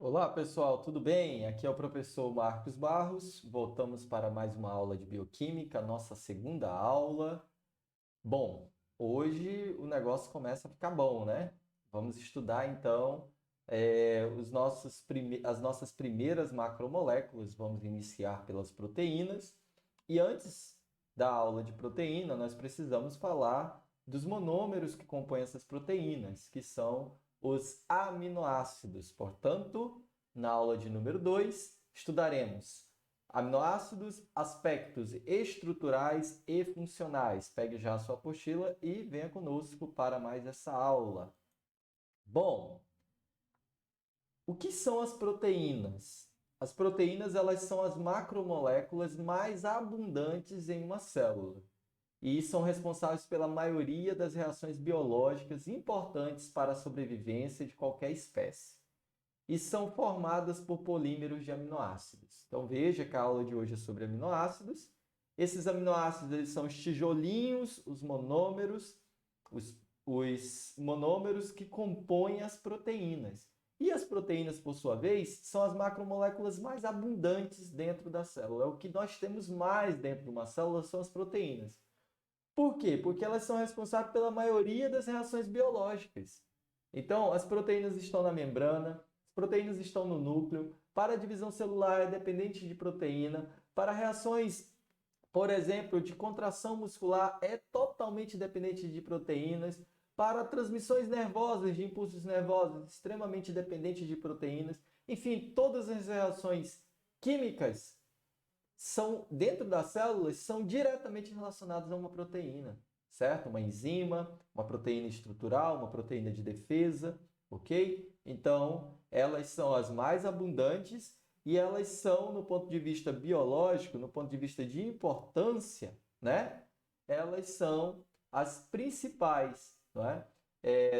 Olá, pessoal, tudo bem? Aqui é o professor Marcos Barros. Voltamos para mais uma aula de bioquímica, nossa segunda aula. Bom, hoje o negócio começa a ficar bom, né? Vamos estudar então as nossas primeiras macromoléculas. Vamos iniciar pelas proteínas. E antes da aula de proteína, nós precisamos falar dos monômeros que compõem essas proteínas, que são os aminoácidos. Portanto, na aula de número 2, estudaremos aminoácidos, aspectos estruturais e funcionais. Pegue já a sua apostila e venha conosco para mais essa aula. Bom, o que são as proteínas? As proteínas, elas são as macromoléculas mais abundantes em uma célula e são responsáveis pela maioria das reações biológicas importantes para a sobrevivência de qualquer espécie. E são formadas por polímeros de aminoácidos. Então veja que a aula de hoje é sobre aminoácidos. Esses aminoácidos eles são os tijolinhos, os monômeros que compõem as proteínas. E as proteínas, por sua vez, são as macromoléculas mais abundantes dentro da célula. O que nós temos mais dentro de uma célula são as proteínas. Por quê? Porque elas são responsáveis pela maioria das reações biológicas. Então, as proteínas estão na membrana, as proteínas estão no núcleo. Para a divisão celular é dependente de proteína. Para reações, por exemplo, de contração muscular é totalmente dependente de proteínas. Para transmissões nervosas, de impulsos nervosos, extremamente dependente de proteínas. Enfim, todas as reações químicas são dentro das células são diretamente relacionadas a uma proteína, certo? Uma enzima, uma proteína estrutural, uma proteína de defesa, ok? Então, elas são as mais abundantes e elas são, no ponto de vista biológico, no ponto de vista de importância, né? Elas são as principais, não é?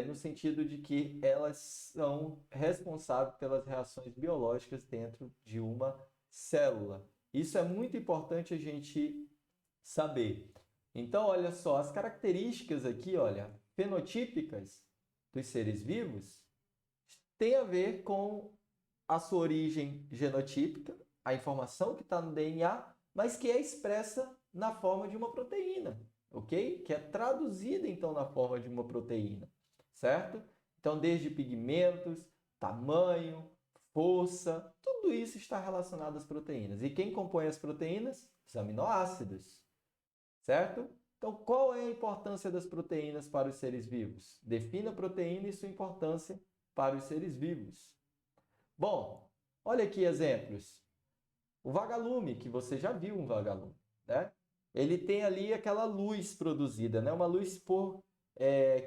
No sentido de que elas são responsáveis pelas reações biológicas dentro de uma célula. Isso é muito importante a gente saber. Então, olha só, as características aqui, olha, fenotípicas dos seres vivos têm a ver com a sua origem genotípica, a informação que está no DNA, mas que é expressa na forma de uma proteína, ok? Que é traduzida, então, na forma de uma proteína, certo? Então, desde pigmentos, tamanho, força, tudo isso está relacionado às proteínas. E quem compõe as proteínas? Os aminoácidos, certo? Então, qual é a importância das proteínas para os seres vivos? Defina a proteína e sua importância para os seres vivos. Bom, olha aqui exemplos. O vagalume, que você já viu um vagalume, né? Ele tem ali aquela luz produzida, né? Uma luz por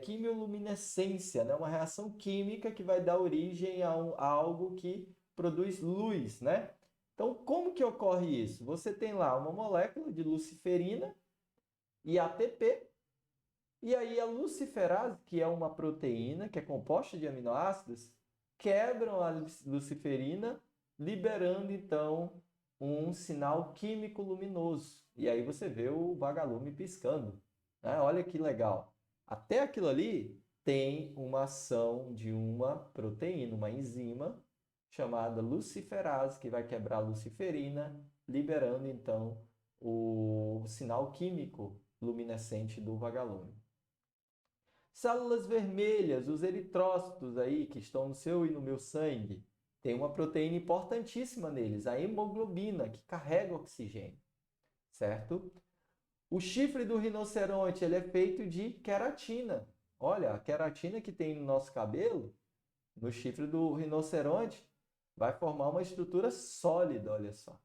quimioluminescência, né? Uma reação química que vai dar origem a algo que produz luz, né? Então, como que ocorre isso? Você tem lá uma molécula de luciferina e ATP, e aí a luciferase, que é uma proteína que é composta de aminoácidos, quebram a luciferina, liberando então um sinal químico luminoso. E aí você vê o vagalume piscando, né? Olha que legal. Até aquilo ali tem uma ação de uma proteína, uma enzima chamada luciferase, que vai quebrar a luciferina, liberando então o sinal químico luminescente do vagalume. Células vermelhas, os eritrócitos aí que estão no seu e no meu sangue, tem uma proteína importantíssima neles, a hemoglobina, que carrega oxigênio, certo? O chifre do rinoceronte, ele é feito de queratina. Olha, a queratina que tem no nosso cabelo, no chifre do rinoceronte, vai formar uma estrutura sólida, olha só.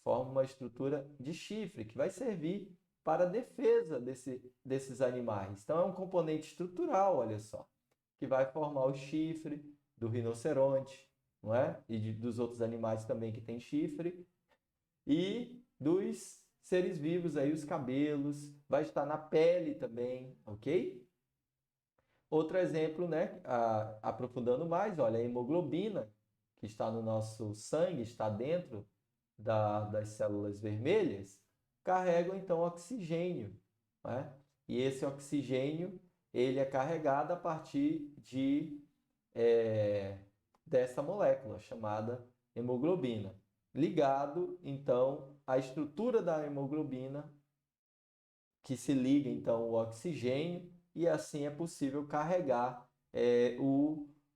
Forma uma estrutura de chifre que vai servir para a defesa desses animais. Então, é um componente estrutural, olha só, que vai formar o chifre do rinoceronte, não é? E dos outros animais também que têm chifre. E dos seres vivos aí, os cabelos, vai estar na pele também, ok? Outro exemplo, né? Aprofundando mais, olha, a hemoglobina, que está no nosso sangue, está dentro das células vermelhas, carregam então oxigênio, né? E esse oxigênio ele é carregado a partir de dessa molécula chamada hemoglobina. Ligado, então, à estrutura da hemoglobina, que se liga, então, o oxigênio, e assim é possível carregar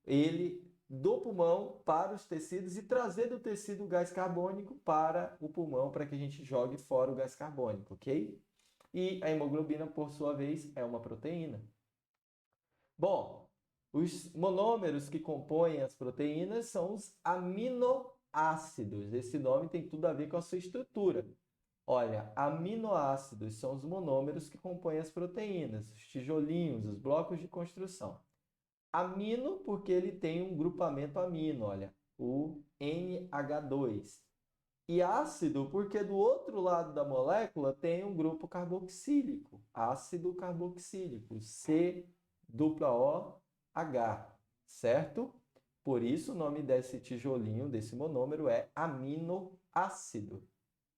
ele do pulmão para os tecidos e trazer do tecido o gás carbônico para o pulmão, para que a gente jogue fora o gás carbônico, ok? E a hemoglobina, por sua vez, é uma proteína. Bom, os monômeros que compõem as proteínas são os aminoácidos. Esse nome tem tudo a ver com a sua estrutura. Olha, aminoácidos são os monômeros que compõem as proteínas, os tijolinhos, os blocos de construção. Amino, porque ele tem um grupamento amino, olha, o NH2. E ácido, porque do outro lado da molécula tem um grupo carboxílico, ácido carboxílico, COOH, certo? Por isso o nome desse tijolinho, desse monômero, é aminoácido,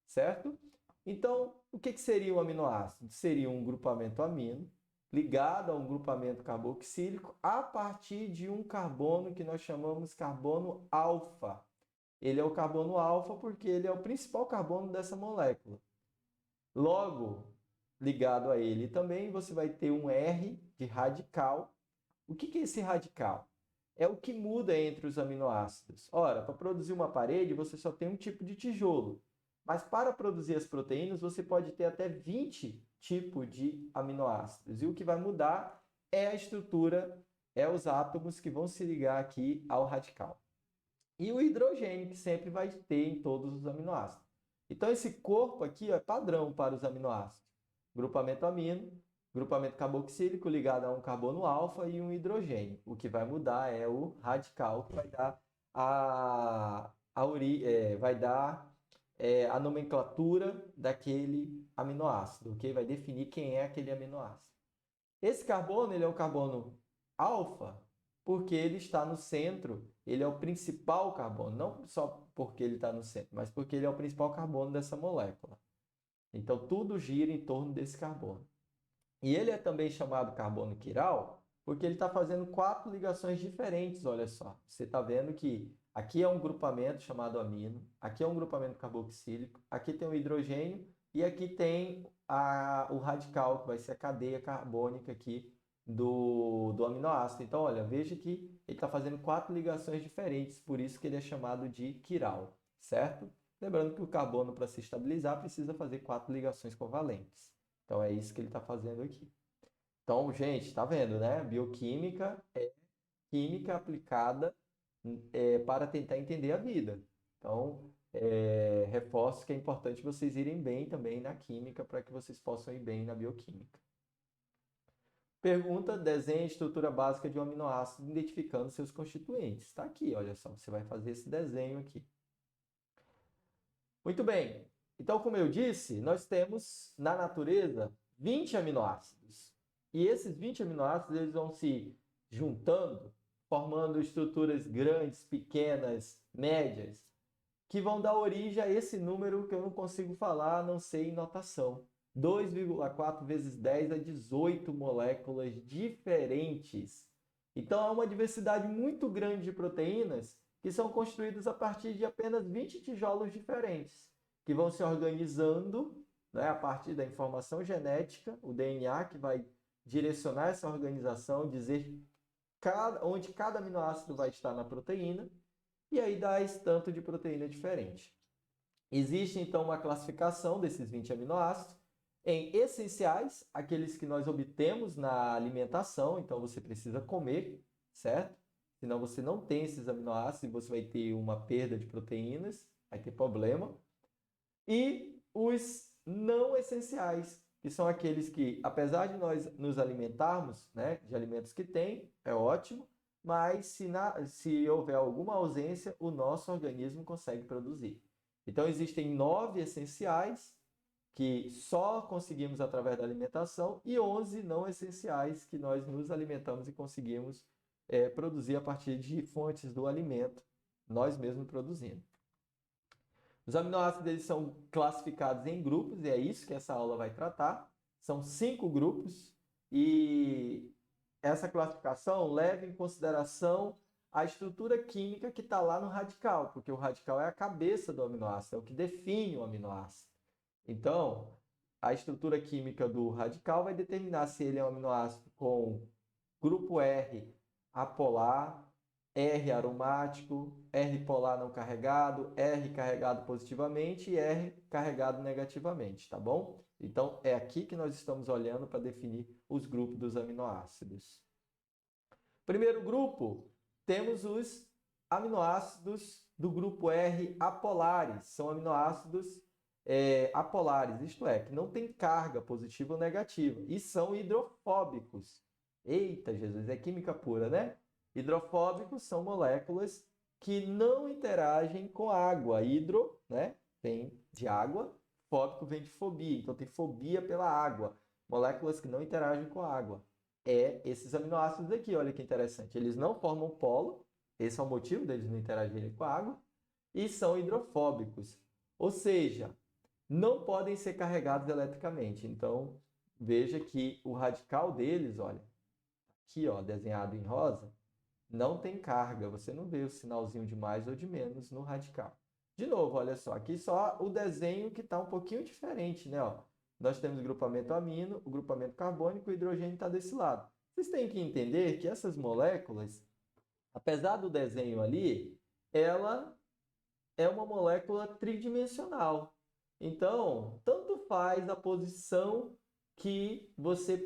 certo? Então, o que seria o aminoácido? Seria um grupamento amino ligado a um grupamento carboxílico a partir de um carbono que nós chamamos carbono alfa. Ele é o carbono alfa porque ele é o principal carbono dessa molécula. Logo, ligado a ele também, você vai ter um R de radical. O que é esse radical? É o que muda entre os aminoácidos. Ora, para produzir uma parede, você só tem um tipo de tijolo. Mas para produzir as proteínas, você pode ter até 20 tipos de aminoácidos. E o que vai mudar é a estrutura, é os átomos que vão se ligar aqui ao radical. E o hidrogênio, que sempre vai ter em todos os aminoácidos. Então, esse corpo aqui é padrão para os aminoácidos. Grupamento amino, grupamento carboxílico ligado a um carbono alfa e um hidrogênio. O que vai mudar é o radical, que vai dar a nomenclatura daquele aminoácido, ok? Vai definir quem é aquele aminoácido. Esse carbono, ele é o carbono alfa, porque ele está no centro, ele é o principal carbono, não só porque ele está no centro, mas porque ele é o principal carbono dessa molécula. Então, tudo gira em torno desse carbono. E ele é também chamado carbono quiral, porque ele está fazendo 4 ligações diferentes, olha só. Você está vendo que aqui é um grupamento chamado amino, aqui é um grupamento carboxílico, aqui tem o hidrogênio e aqui tem o radical, que vai ser a cadeia carbônica aqui do aminoácido. Então, olha, veja que ele está fazendo 4 ligações diferentes, por isso que ele é chamado de quiral, certo? Lembrando que o carbono, para se estabilizar, precisa fazer 4 ligações covalentes. Então, é isso que ele está fazendo aqui. Então, gente, está vendo, né? Bioquímica é química aplicada para tentar entender a vida. Então, reforço que é importante vocês irem bem também na química para que vocês possam ir bem na bioquímica. Pergunta: desenhe a estrutura básica de um aminoácido identificando seus constituintes. Está aqui, olha só, você vai fazer esse desenho aqui. Muito bem. Então, como eu disse, nós temos na natureza 20 aminoácidos. E esses 20 aminoácidos eles vão se juntando, formando estruturas grandes, pequenas, médias, que vão dar origem a esse número que eu não consigo falar, a não ser em notação. 2,4 vezes 10 a 18 moléculas diferentes. Então, é uma diversidade muito grande de proteínas que são construídas a partir de apenas 20 tijolos diferentes, que vão se organizando, né, a partir da informação genética, o DNA que vai direcionar essa organização, dizer onde cada aminoácido vai estar na proteína, e aí dá esse tanto de proteína diferente. Existe, então, uma classificação desses 20 aminoácidos em essenciais, aqueles que nós obtemos na alimentação, então você precisa comer, certo? Senão você não tem esses aminoácidos e você vai ter uma perda de proteínas, vai ter problema. E os não essenciais, que são aqueles que, apesar de nós nos alimentarmos, né, de alimentos que tem, é ótimo, mas se houver alguma ausência, o nosso organismo consegue produzir. Então, existem 9 essenciais, que só conseguimos através da alimentação, e 11 não essenciais, que nós nos alimentamos e conseguimos produzir a partir de fontes do alimento, nós mesmos produzindo. Os aminoácidos eles são classificados em grupos, e é isso que essa aula vai tratar. São 5 grupos, e essa classificação leva em consideração a estrutura química que está lá no radical, porque o radical é a cabeça do aminoácido, é o que define o aminoácido. Então, a estrutura química do radical vai determinar se ele é um aminoácido com grupo R apolar, R aromático, R polar não carregado, R carregado positivamente e R carregado negativamente, tá bom? Então, é aqui que nós estamos olhando para definir os grupos dos aminoácidos. Primeiro grupo, temos os aminoácidos do grupo R apolares. São aminoácidos apolares, isto é, que não tem carga positiva ou negativa e são hidrofóbicos. Eita, Jesus, é química pura, né? Hidrofóbicos são moléculas que não interagem com água. Hidro, né, vem de água, fóbico vem de fobia, então tem fobia pela água. Moléculas que não interagem com a água. Esses aminoácidos aqui, olha que interessante. Eles não formam polo, esse é o motivo deles não interagirem com a água, e são hidrofóbicos. Ou seja, não podem ser carregados eletricamente. Então, veja que o radical deles, olha, aqui ó, desenhado em rosa, não tem carga. Você não vê o sinalzinho de mais ou de menos no radical. De novo, olha só, aqui só o desenho que está um pouquinho diferente, né? Ó, nós temos o grupamento amino, o grupamento carbônico, o hidrogênio está desse lado. Vocês têm que entender que essas moléculas, apesar do desenho ali, ela é uma molécula tridimensional. Então, tanto faz a posição que você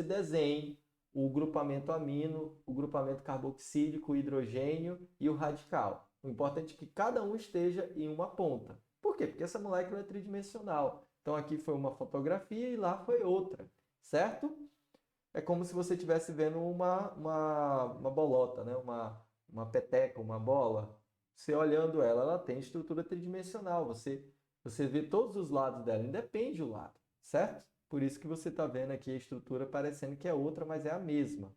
desenhe o grupamento amino, o grupamento carboxílico, o hidrogênio e o radical. O importante é que cada um esteja em uma ponta. Por quê? Porque essa molécula é tridimensional. Então, aqui foi uma fotografia e lá foi outra, certo? É como se você estivesse vendo uma bolota, né? uma peteca, uma bola. Você olhando ela, ela tem estrutura tridimensional. Você vê todos os lados dela, independe do lado, certo? Por isso que você está vendo aqui a estrutura parecendo que é outra, mas é a mesma.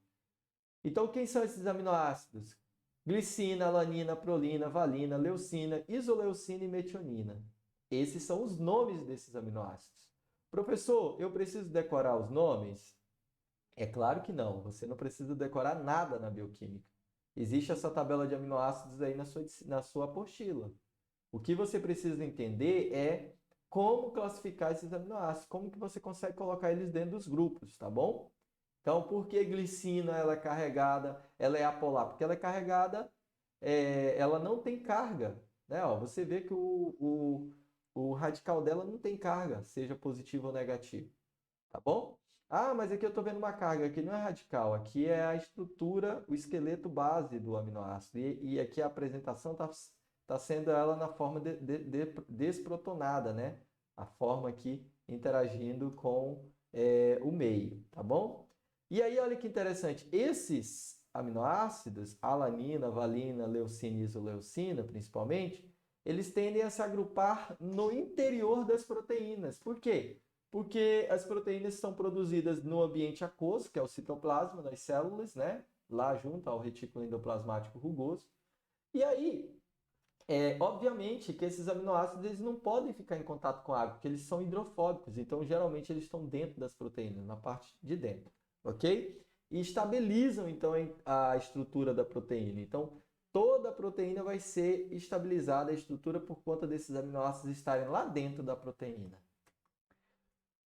Então, quem são esses aminoácidos? Glicina, alanina, prolina, valina, leucina, isoleucina e metionina. Esses são os nomes desses aminoácidos. Professor, eu preciso decorar os nomes? É claro que não. Você não precisa decorar nada na bioquímica. Existe essa tabela de aminoácidos aí na sua apostila. O que você precisa entender é como classificar esses aminoácidos, como que você consegue colocar eles dentro dos grupos, tá bom? Então, por que glicina ela é carregada, ela é apolar? Porque ela é carregada, ela não tem carga, né? Ó, você vê que o radical dela não tem carga, seja positivo ou negativo, tá bom? Ah, mas aqui eu estou vendo uma carga, aqui não é radical, aqui é a estrutura, o esqueleto base do aminoácido. E aqui a apresentação está sendo ela na forma desprotonada, né? A forma aqui interagindo com o meio, tá bom? E aí, olha que interessante, esses aminoácidos, alanina, valina, leucina e isoleucina, principalmente, eles tendem a se agrupar no interior das proteínas. Por quê? Porque as proteínas são produzidas no ambiente aquoso, que é o citoplasma das células, né? Lá junto ao retículo endoplasmático rugoso. E aí, obviamente que esses aminoácidos eles não podem ficar em contato com a água, porque eles são hidrofóbicos. Então, geralmente, eles estão dentro das proteínas, na parte de dentro, ok? E estabilizam, então, a estrutura da proteína. Então, toda a proteína vai ser estabilizada, a estrutura, por conta desses aminoácidos estarem lá dentro da proteína.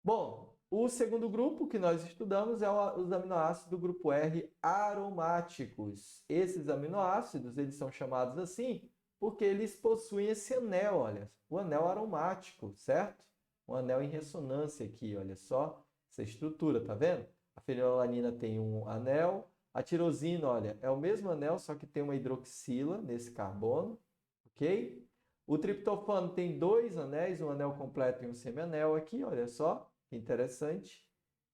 Bom, o segundo grupo que nós estudamos é os aminoácidos do grupo R aromáticos. Esses aminoácidos, eles são chamados assim porque eles possuem esse anel, olha, o anel aromático, certo? Um anel em ressonância aqui, olha só, essa estrutura, tá vendo? A fenilalanina tem um anel, a tirosina, olha, é o mesmo anel, só que tem uma hidroxila nesse carbono, ok? O triptofano tem dois anéis, um anel completo e um semianel aqui, olha só. Interessante.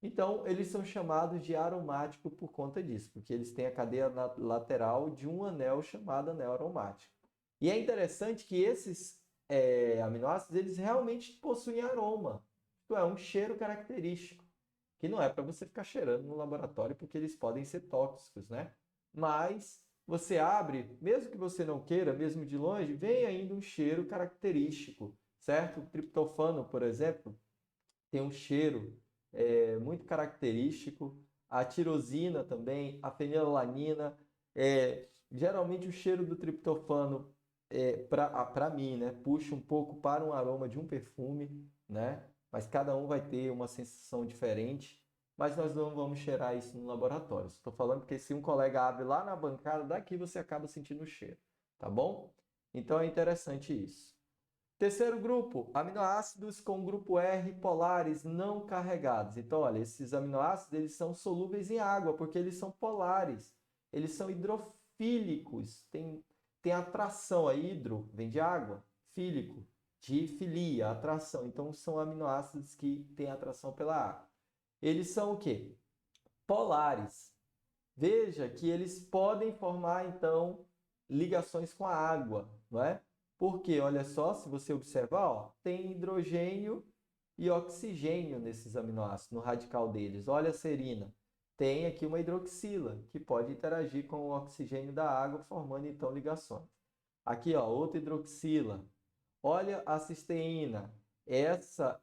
Então, eles são chamados de aromático por conta disso, porque eles têm a cadeia lateral de um anel chamado anel aromático. E é interessante que esses aminoácidos, eles realmente possuem aroma. Isto é, um cheiro característico, que não é para você ficar cheirando no laboratório, porque eles podem ser tóxicos, né? Mas você abre, mesmo que você não queira, mesmo de longe, vem ainda um cheiro característico, certo? O triptofano, por exemplo, tem um cheiro muito característico. A tirosina também, a fenilalanina, Geralmente o cheiro do triptofano, para mim, né, puxa um pouco para um aroma de um perfume, né? Mas cada um vai ter uma sensação diferente. Mas nós não vamos cheirar isso no laboratório. Estou falando porque se um colega abre lá na bancada, daqui você acaba sentindo o cheiro, tá bom? Então é interessante isso. Terceiro grupo, aminoácidos com grupo R polares não carregados. Então, olha, esses aminoácidos eles são solúveis em água porque eles são polares. Eles são hidrofílicos. Tem atração. A hidro vem de água, fílico, de filia, atração. Então, são aminoácidos que têm atração pela água. Eles são o quê? Polares. Veja que eles podem formar, então, ligações com a água, não é? Porque, olha só, se você observar, ó, tem hidrogênio e oxigênio nesses aminoácidos, no radical deles. Olha a serina, tem aqui uma hidroxila, que pode interagir com o oxigênio da água, formando, então, ligações. Aqui, ó, outra hidroxila. Olha a cisteína.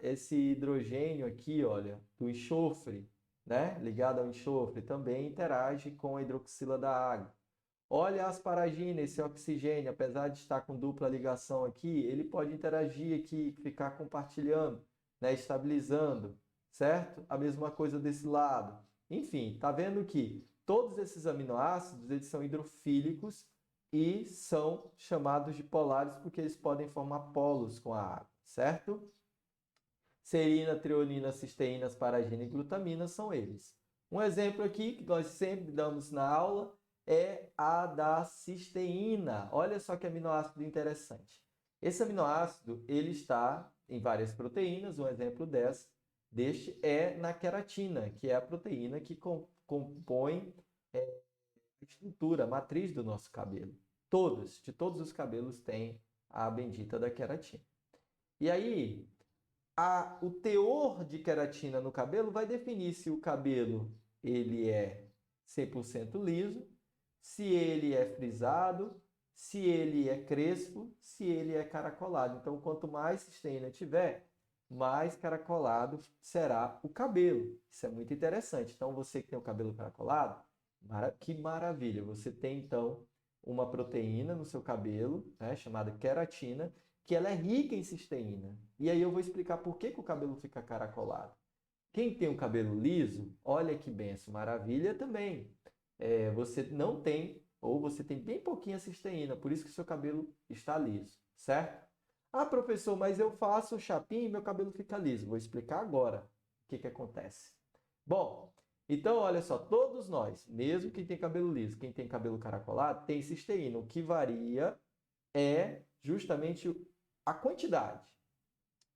Esse hidrogênio aqui, olha, do enxofre, né, ligado ao enxofre, também interage com a hidroxila da água. Olha a asparagina, esse oxigênio, apesar de estar com dupla ligação aqui, ele pode interagir aqui, ficar compartilhando, né, estabilizando, certo? A mesma coisa desse lado. Enfim, tá vendo que todos esses aminoácidos, eles são hidrofílicos e são chamados de polares porque eles podem formar polos com a água, certo? Serina, treonina, cisteína, asparagina e glutamina são eles. Um exemplo aqui que nós sempre damos na aula é a da cisteína. Olha só que aminoácido interessante. Esse aminoácido ele está em várias proteínas. Um exemplo deste é na queratina, que é a proteína que compõe a estrutura, a matriz do nosso cabelo. De todos os cabelos tem a bendita da queratina. E aí, o teor de queratina no cabelo vai definir se o cabelo ele é 100% liso, se ele é frisado, se ele é crespo, se ele é caracolado. Então, quanto mais cisteína tiver, mais caracolado será o cabelo. Isso é muito interessante. Então, você que tem o cabelo caracolado, que maravilha! Você tem, então, uma proteína no seu cabelo, né, chamada queratina, que ela é rica em cisteína. E aí eu vou explicar por que o cabelo fica caracolado. Quem tem o cabelo liso, olha que benção, maravilha também. Você não tem, ou você tem bem pouquinha cisteína, por isso que o seu cabelo está liso, certo? Ah, professor, mas eu faço chapinha e meu cabelo fica liso. Vou explicar agora o que acontece. Bom, então olha só, todos nós, mesmo quem tem cabelo liso, quem tem cabelo caracolado, tem cisteína. O que varia é justamente a quantidade.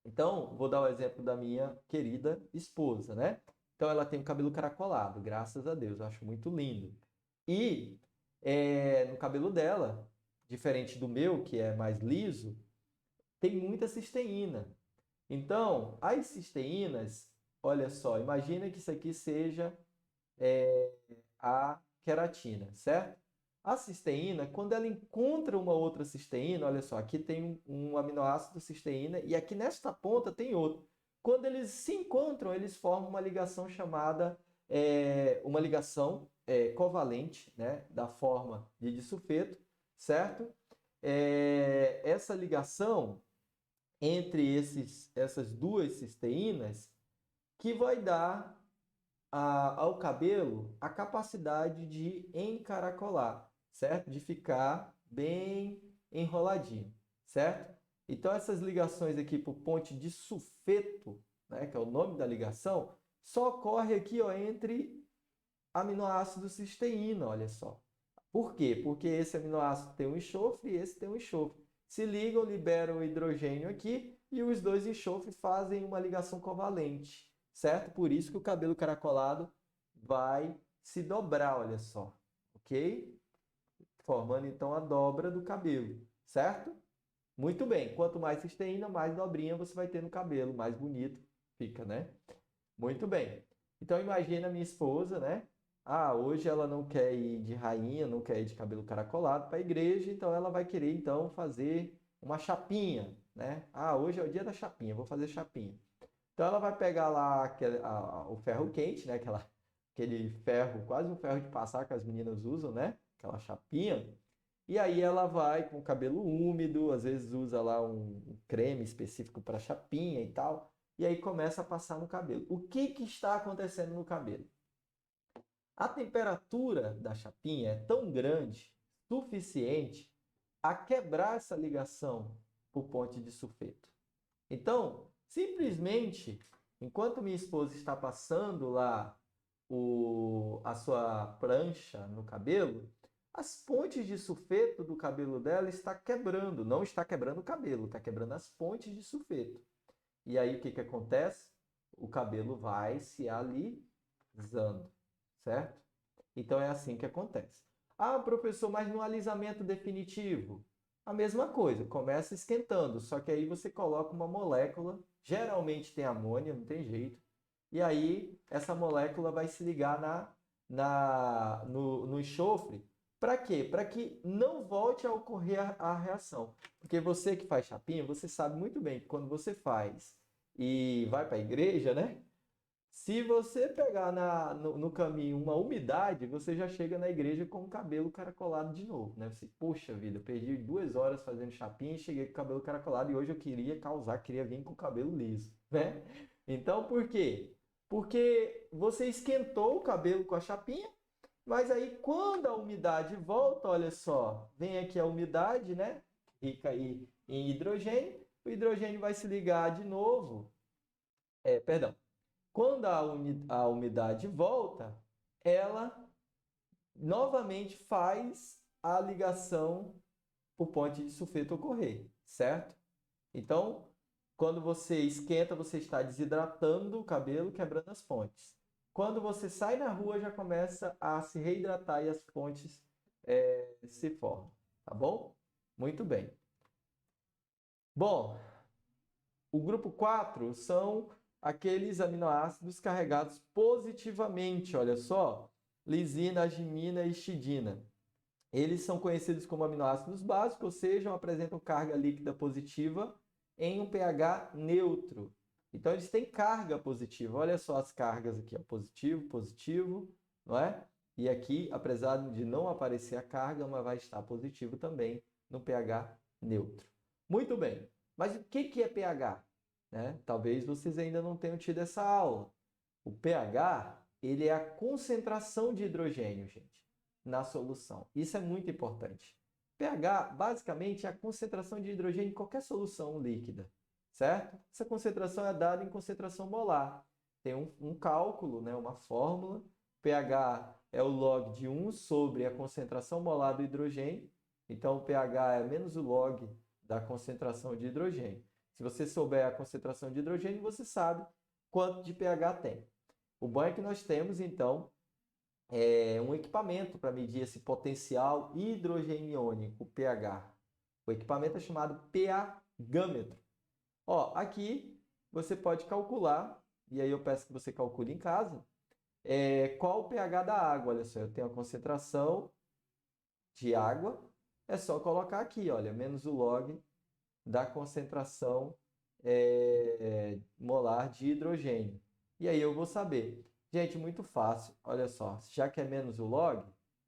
Então, vou dar o exemplo da minha querida esposa, né? Então, ela tem o cabelo caracolado, graças a Deus, eu acho muito lindo. E no cabelo dela, diferente do meu, que é mais liso, tem muita cisteína. Então, as cisteínas, olha só, imagina que isso aqui seja a queratina, certo? A cisteína, quando ela encontra uma outra cisteína, olha só, aqui tem um aminoácido cisteína e aqui nesta ponta tem outro. Quando eles se encontram, eles formam uma ligação chamada, uma ligação covalente, né, da forma de disulfeto, certo? Essa ligação entre essas duas cisteínas que vai dar ao cabelo a capacidade de encaracolar, certo? De ficar bem enroladinho, certo? Então, essas ligações aqui por ponte de sulfeto, né, que é o nome da ligação, só ocorre aqui ó, entre aminoácido cisteína, olha só. Por quê? Porque esse aminoácido tem um enxofre e esse tem um enxofre. Se ligam, liberam o hidrogênio aqui e os dois enxofres fazem uma ligação covalente, certo? Por isso que o cabelo caracolado vai se dobrar, olha só, ok? Formando então a dobra do cabelo, certo? Muito bem, quanto mais cisteína, mais dobrinha você vai ter no cabelo, mais bonito fica, né? Muito bem. Então imagina a minha esposa, né? Ah, hoje ela não quer ir de rainha, não quer ir de cabelo caracolado para a igreja, então ela vai querer então fazer uma chapinha, né? Ah, hoje é o dia da chapinha, vou fazer chapinha. Então ela vai pegar lá o ferro quente, né? aquele ferro, quase um ferro de passar que as meninas usam, né? Aquela chapinha. E aí ela vai com o cabelo úmido, às vezes usa lá um creme específico para chapinha e tal, e aí começa a passar no cabelo. O que que está acontecendo no cabelo? A temperatura da chapinha é tão grande, suficiente a quebrar essa ligação por ponte de sulfeto. Então, simplesmente, enquanto minha esposa está passando lá a sua prancha no cabelo, as pontes de sulfeto do cabelo dela está quebrando. Não está quebrando o cabelo, está quebrando as pontes de sulfeto. E aí o que que acontece? O cabelo vai se alisando, certo? Então é assim que acontece. Ah, professor, mas no alisamento definitivo? A mesma coisa, começa esquentando, só que aí você coloca uma molécula, geralmente tem amônia, não tem jeito, e aí essa molécula vai se ligar no enxofre. Para quê? Para que não volte a ocorrer a reação. Porque você que faz chapinha, você sabe muito bem que quando você faz e vai para a igreja, né? Se você pegar no caminho uma umidade, você já chega na igreja com o cabelo caracolado de novo, né? Você, poxa vida, eu perdi 2 horas fazendo chapinha e cheguei com o cabelo caracolado e hoje eu queria vir com o cabelo liso, né? Então, por quê? Porque você esquentou o cabelo com a chapinha, mas aí quando a umidade volta, olha só, vem aqui a umidade, né? Rica aí em hidrogênio, o hidrogênio vai se ligar de novo. Perdão. Quando a umidade volta, ela novamente faz a ligação por ponte de sulfeto ocorrer, certo? Então, quando você esquenta, você está desidratando o cabelo, quebrando as pontes. Quando você sai na rua, já começa a se reidratar e as pontes se formam, tá bom? Muito bem. Bom, o grupo 4 são aqueles aminoácidos carregados positivamente, olha só, lisina, arginina e histidina. Eles são conhecidos como aminoácidos básicos, ou seja, apresentam carga líquida positiva em um pH neutro. Então, eles têm carga positiva. Olha só as cargas aqui, ó, positivo, positivo, não é? E aqui, apesar de não aparecer a carga, mas vai estar positivo também no pH neutro. Muito bem. Mas o que é pH? Né? Talvez vocês ainda não tenham tido essa aula. O pH, ele é a concentração de hidrogênio, gente, na solução. Isso é muito importante. pH, basicamente, é a concentração de hidrogênio em qualquer solução líquida, certo? Essa concentração é dada em concentração molar. Tem um cálculo, né, uma fórmula. pH é o log de 1 sobre a concentração molar do hidrogênio. Então, o pH é menos o log da concentração de hidrogênio. Se você souber a concentração de hidrogênio, você sabe quanto de pH tem. O bom é que nós temos, então, um equipamento para medir esse potencial hidrogeniônico, pH. O equipamento é chamado pH-gâmetro. Ó, aqui você pode calcular, e aí eu peço que você calcule em casa, qual o pH da água. Olha só, eu tenho a concentração de água, é só colocar aqui, olha, menos o log da concentração molar de hidrogênio. E aí eu vou saber. Gente, muito fácil. Olha só, já que é menos o log,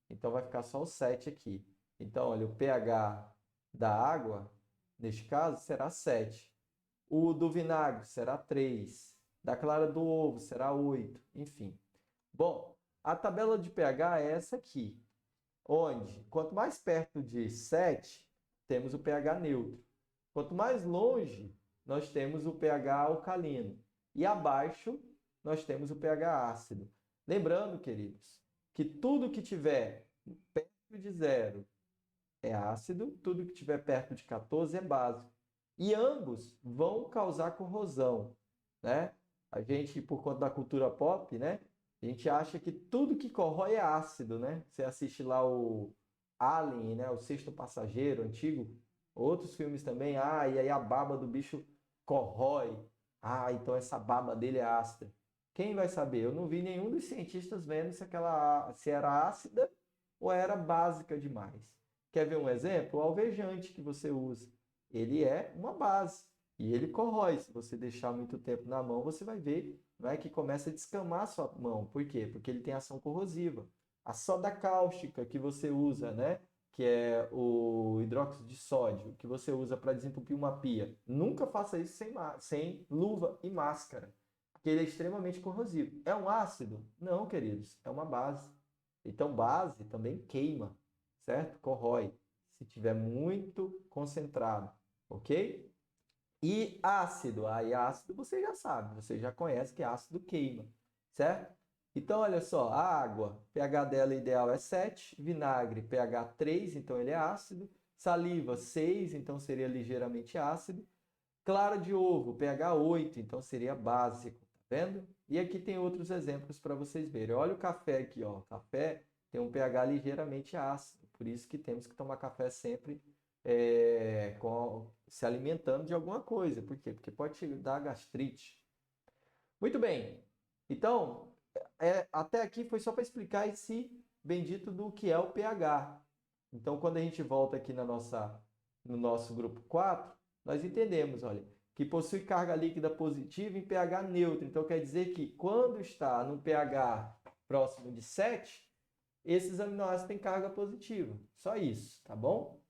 então vai ficar só o 7 aqui. Então, olha, o pH da água, neste caso, será 7. O do vinagre será 3. Da clara do ovo será 8. Enfim. Bom, a tabela de pH é essa aqui, onde, quanto mais perto de 7, temos o pH neutro. Quanto mais longe, nós temos o pH alcalino. E abaixo, nós temos o pH ácido. Lembrando, queridos, que tudo que tiver perto de 0 é ácido, tudo que tiver perto de 14 é básico. E ambos vão causar corrosão, né? A gente, por conta da cultura pop, né? A gente acha que tudo que corrói é ácido, né? Você assiste lá o Alien, né? O Sexto Passageiro, antigo. Outros filmes também. Ah, e aí a baba do bicho corrói. Ah, então essa baba dele é ácida. Quem vai saber? Eu não vi nenhum dos cientistas vendo se era ácida ou era básica demais. Quer ver um exemplo? O alvejante que você usa. Ele é uma base e ele corrói. Se você deixar muito tempo na mão, você vai ver não é que começa a descamar a sua mão. Por quê? Porque ele tem ação corrosiva. A soda cáustica que você usa, né? Que é o hidróxido de sódio, que você usa para desentupir uma pia. Nunca faça isso sem luva e máscara, porque ele é extremamente corrosivo. É um ácido? Não, queridos, é uma base. Então, base também queima, certo? Corrói, se tiver muito concentrado, ok? E ácido, aí ácido você já sabe, você já conhece que ácido queima, certo? Então, olha só, a água, pH dela ideal é 7, vinagre, pH 3, então ele é ácido, saliva 6, então seria ligeiramente ácido, clara de ovo, pH 8, então seria básico, tá vendo? E aqui tem outros exemplos para vocês verem. Olha o café aqui, ó, o café tem um pH ligeiramente ácido, por isso que temos que tomar café sempre se alimentando de alguma coisa. Por quê? Porque pode te dar gastrite. Muito bem. Então, até aqui foi só para explicar esse bendito do que é o pH. Então, quando a gente volta aqui no nosso grupo 4, nós entendemos, olha, que possui carga líquida positiva em pH neutro. Então, quer dizer que quando está no pH próximo de 7, esses aminoácidos têm carga positiva. Só isso, tá bom?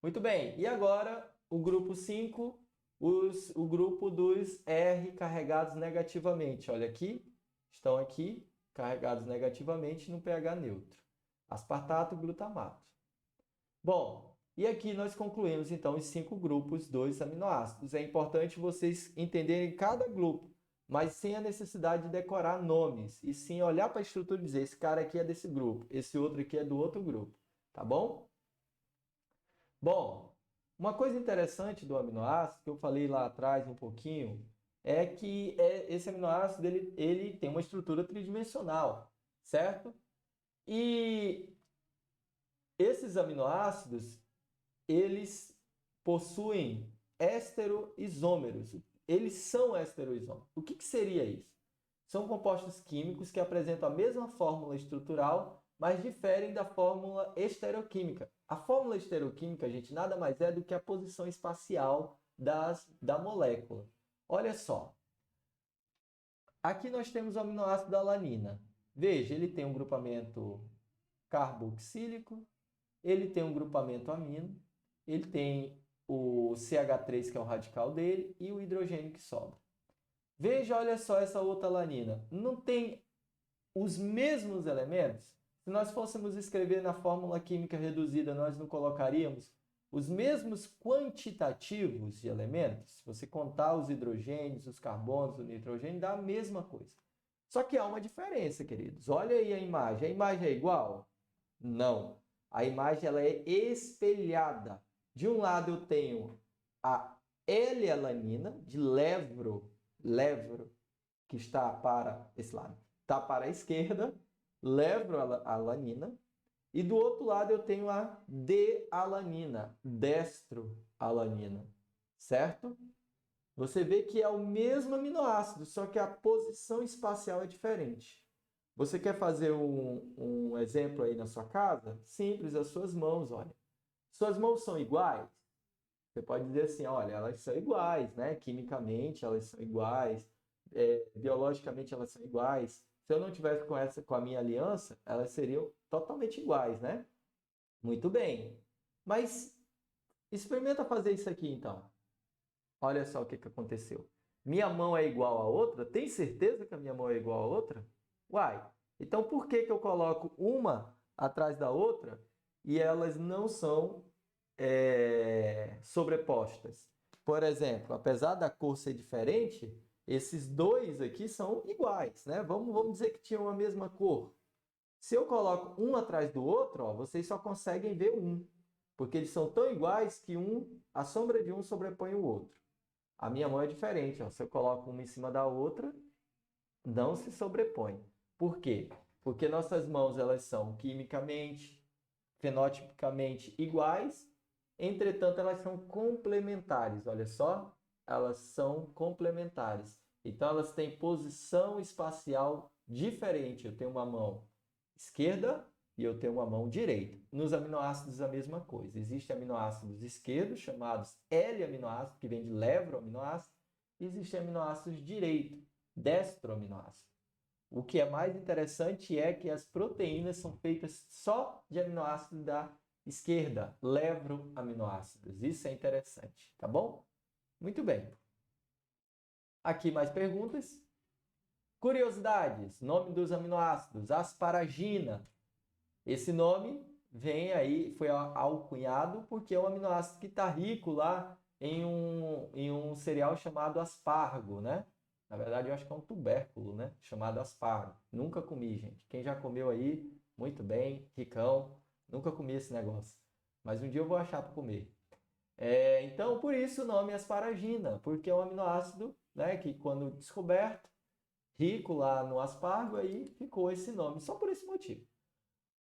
Muito bem, e agora o grupo 5, o grupo dos R carregados negativamente. Olha aqui, estão aqui carregados negativamente no pH neutro. Aspartato e glutamato. Bom, e aqui nós concluímos então os 5 grupos dos aminoácidos. É importante vocês entenderem cada grupo, mas sem a necessidade de decorar nomes, e sim olhar para a estrutura e dizer, esse cara aqui é desse grupo, esse outro aqui é do outro grupo, tá bom? Bom, uma coisa interessante do aminoácido, que eu falei lá atrás um pouquinho, é que esse aminoácido ele tem uma estrutura tridimensional, certo? E esses aminoácidos, eles possuem esteroisômeros. Eles são esteroisômeros. O que seria isso? São compostos químicos que apresentam a mesma fórmula estrutural, mas diferem da fórmula estereoquímica. A fórmula estereoquímica, gente, nada mais é do que a posição espacial da molécula. Olha só. Aqui nós temos o aminoácido alanina. Veja, ele tem um grupamento carboxílico, ele tem um grupamento amino, ele tem o CH3, que é o radical dele, e o hidrogênio que sobra. Veja, olha só essa outra alanina. Não tem os mesmos elementos? Se nós fôssemos escrever na fórmula química reduzida, nós não colocaríamos os mesmos quantitativos de elementos? Se você contar os hidrogênios, os carbonos, o nitrogênio, dá a mesma coisa. Só que há uma diferença, queridos. Olha aí a imagem. A imagem é igual? Não. A imagem ela é espelhada. De um lado eu tenho a L-alanina, de levro, que está para esse lado, está para a esquerda, levroalanina, e do outro lado eu tenho a D-alanina, destroalanina, certo? Você vê que é o mesmo aminoácido, só que a posição espacial é diferente. Você quer fazer um exemplo aí na sua casa? Simples, as suas mãos, olha. Suas mãos são iguais? Você pode dizer assim, olha, elas são iguais, né? Quimicamente elas são iguais, biologicamente elas são iguais. Se eu não tivesse com a minha aliança, elas seriam totalmente iguais, né? Muito bem. Mas experimenta fazer isso aqui então. Olha só o que aconteceu. Minha mão é igual a outra? Tem certeza que a minha mão é igual a outra? Uai, então por que eu coloco uma atrás da outra e elas não são sobrepostas? Por exemplo, apesar da cor ser diferente, esses dois aqui são iguais, né? Vamos dizer que tinham a mesma cor. Se eu coloco um atrás do outro, ó, vocês só conseguem ver um, porque eles são tão iguais que a sombra de um sobrepõe o outro. A minha mão é diferente, ó. Se eu coloco uma em cima da outra, não se sobrepõe. Por quê? Porque nossas mãos elas são quimicamente, fenotipicamente iguais, entretanto elas são complementares. Olha só, elas são complementares. Então elas têm posição espacial diferente. Eu tenho uma mão esquerda e eu tenho uma mão direita. Nos aminoácidos a mesma coisa. Existem aminoácidos esquerdos chamados L-aminoácidos, que vem de levroaminoácido, e existem aminoácidos direitos, destroaminoácido. O que é mais interessante é que as proteínas são feitas só de aminoácidos da esquerda, levroaminoácidos. Isso é interessante, tá bom? Muito bem. Aqui mais perguntas. Curiosidades. Nome dos aminoácidos. Asparagina. Esse nome vem aí, foi alcunhado porque é um aminoácido que está rico lá em um cereal chamado aspargo, né? Na verdade, eu acho que é um tubérculo, né? Chamado aspargo. Nunca comi, gente. Quem já comeu aí, muito bem, ricão. Nunca comi esse negócio. Mas um dia eu vou achar para comer. Então, por isso o nome asparagina, porque é um aminoácido, né, que quando descoberto, rico lá no aspargo, aí ficou esse nome, só por esse motivo.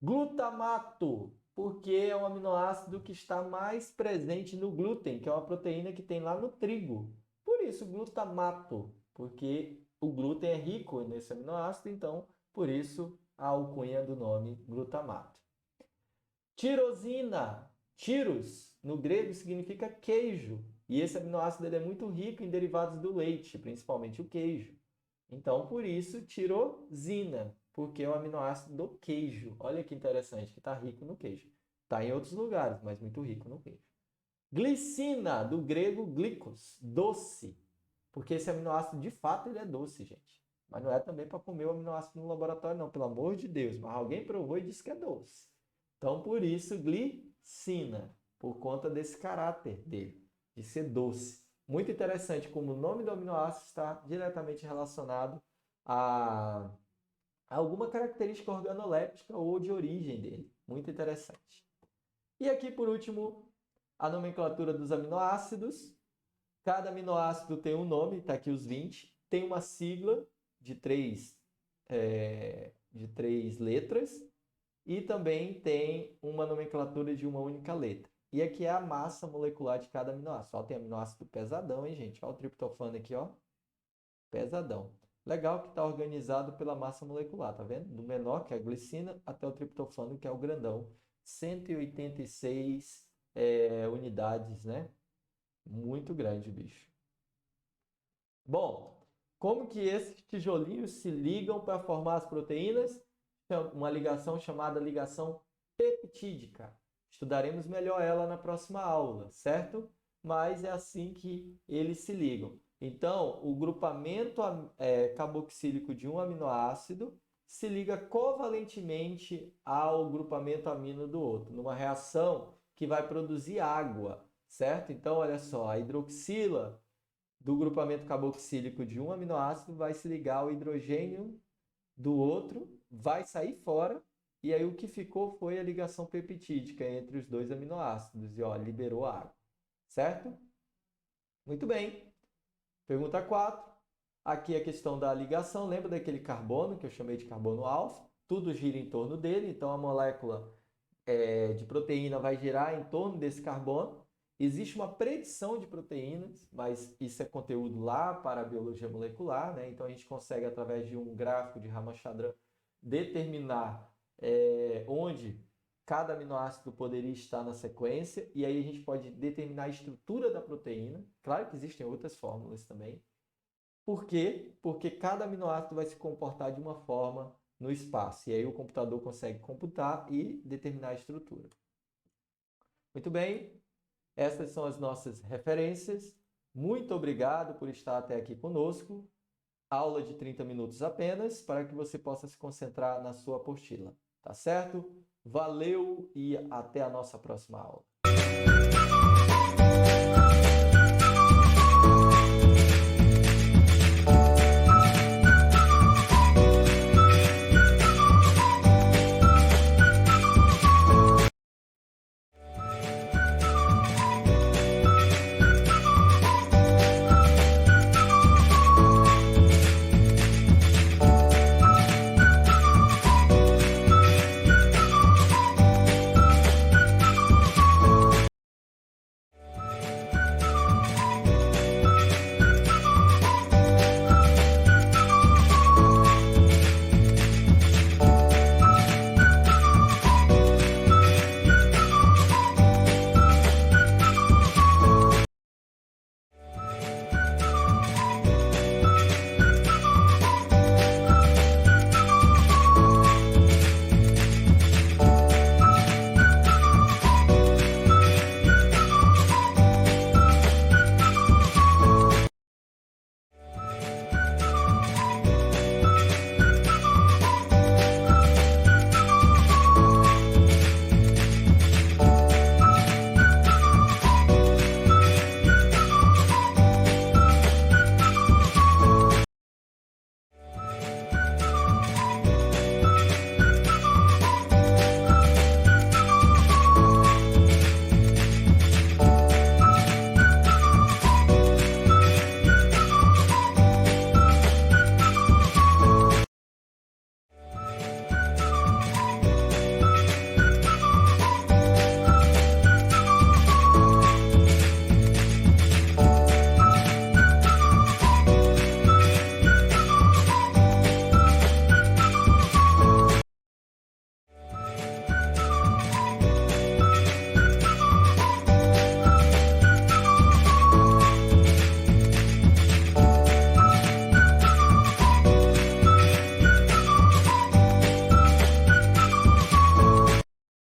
Glutamato, porque é um aminoácido que está mais presente no glúten, que é uma proteína que tem lá no trigo. Por isso, glutamato, porque o glúten é rico nesse aminoácido, então, por isso, a alcunha do nome glutamato. Tirosina, tiros, no grego significa queijo, e esse aminoácido ele é muito rico em derivados do leite, principalmente o queijo. Então, por isso, tirosina, porque é o aminoácido do queijo. Olha que interessante, que está rico no queijo. Está em outros lugares, mas muito rico no queijo. Glicina, do grego glicos, doce. Porque esse aminoácido, de fato, ele é doce, gente. Mas não é também para comer o aminoácido no laboratório, não. Pelo amor de Deus. Mas alguém provou e disse que é doce. Então, por isso, glicina. Por conta desse caráter dele, de ser doce. Muito interessante como o nome do aminoácido está diretamente relacionado a alguma característica organoléptica ou de origem dele. Muito interessante. E aqui, por último, a nomenclatura dos aminoácidos. Cada aminoácido tem um nome, está aqui os 20. Tem uma sigla de três letras e também tem uma nomenclatura de uma única letra. E aqui é a massa molecular de cada aminoácido. Ó, tem aminoácido pesadão, hein, gente? Ó, o triptofano aqui, ó. Pesadão. Legal que está organizado pela massa molecular, tá vendo? Do menor, que é a glicina, até o triptofano, que é o grandão. 186 unidades, né? Muito grande, bicho. Bom, como que esses tijolinhos se ligam para formar as proteínas? Uma ligação chamada ligação peptídica. Estudaremos melhor ela na próxima aula, certo? Mas é assim que eles se ligam. Então, o grupamento carboxílico de um aminoácido se liga covalentemente ao grupamento amino do outro, numa reação que vai produzir água, certo? Então, olha só, a hidroxila do grupamento carboxílico de um aminoácido vai se ligar ao hidrogênio do outro, vai sair fora, e aí o que ficou foi a ligação peptídica entre os dois aminoácidos, e ó, liberou a água, certo? Muito bem. Pergunta 4. Aqui a questão da ligação, lembra daquele carbono que eu chamei de carbono alfa? Tudo gira em torno dele, então a molécula de proteína vai girar em torno desse carbono. Existe uma predição de proteínas, mas isso é conteúdo lá para a biologia molecular, né? Então a gente consegue, através de um gráfico de Ramachandran, determinar onde cada aminoácido poderia estar na sequência, e aí a gente pode determinar a estrutura da proteína. Claro que existem outras fórmulas também. Por quê? Porque cada aminoácido vai se comportar de uma forma no espaço, e aí o computador consegue computar e determinar a estrutura. Muito bem, essas são as nossas referências. Muito obrigado por estar até aqui conosco. Aula de 30 minutos apenas, para que você possa se concentrar na sua apostila. Tá certo? Valeu e até a nossa próxima aula.